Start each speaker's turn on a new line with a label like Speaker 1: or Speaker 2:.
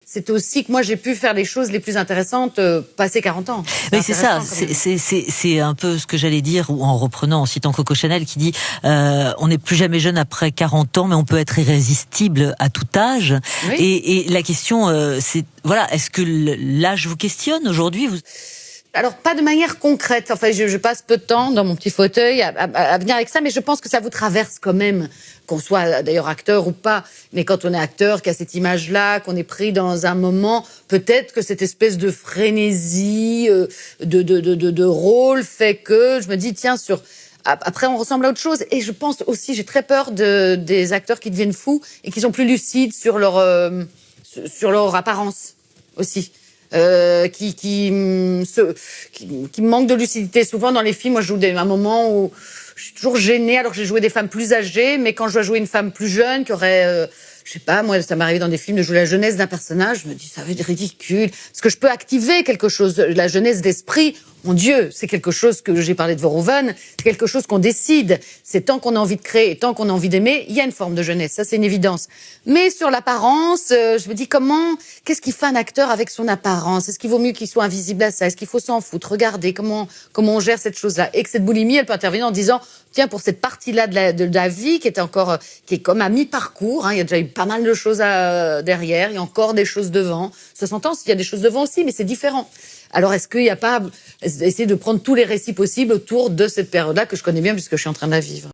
Speaker 1: C'est aussi que moi, j'ai pu faire les choses les plus intéressantes passé 40 ans.
Speaker 2: Mais c'est ça, c'est un peu ce que j'allais dire, ou en reprenant, en citant Coco Chanel, qui dit on n'est plus jamais jeune après 40 ans, mais on peut être irrésistible à tout âge.
Speaker 1: Oui.
Speaker 2: Et la question, c'est, voilà, est-ce que l'âge vous questionne aujourd'hui
Speaker 1: Alors, pas de manière concrète. Enfin, je passe peu de temps dans mon petit fauteuil à venir avec ça, mais je pense que ça vous traverse quand même, qu'on soit d'ailleurs acteur ou pas. Mais quand on est acteur, qu'il y a cette image-là, qu'on est pris dans un moment, peut-être que cette espèce de frénésie, de rôle fait que je me dis, tiens, après, on ressemble à autre chose. Et je pense aussi, j'ai très peur des acteurs qui deviennent fous et qui sont plus lucides sur leur apparence aussi. Qui manquent de lucidité. Souvent dans les films, moi je joue un moment où je suis toujours gênée alors que j'ai joué des femmes plus âgées, mais quand je dois jouer une femme plus jeune qui aurait, je sais pas, moi ça m'est arrivé dans des films de jouer la jeunesse d'un personnage, je me dis ça va être ridicule, parce que je peux activer quelque chose, la jeunesse d'esprit. Mon Dieu, c'est quelque chose que j'ai parlé de Verhoeven, c'est quelque chose qu'on décide. C'est tant qu'on a envie de créer, tant qu'on a envie d'aimer, il y a une forme de jeunesse, ça c'est une évidence. Mais sur l'apparence, je me dis qu'est-ce qui fait un acteur avec son apparence? Est-ce qu'il vaut mieux qu'il soit invisible à ça? Est-ce qu'il faut s'en foutre? Regardez comment on gère cette chose-là. Et que cette boulimie, elle peut intervenir en disant, tiens, pour cette partie-là de la vie qui est comme à mi-parcours, il y a déjà eu pas mal de choses derrière, il y a encore des choses devant. Ça s'entend, il y a des choses devant aussi, mais c'est différent. Alors, est-ce qu'il n'y a pas essayer de prendre tous les récits possibles autour de cette période-là que je connais bien puisque je suis en train de la vivre?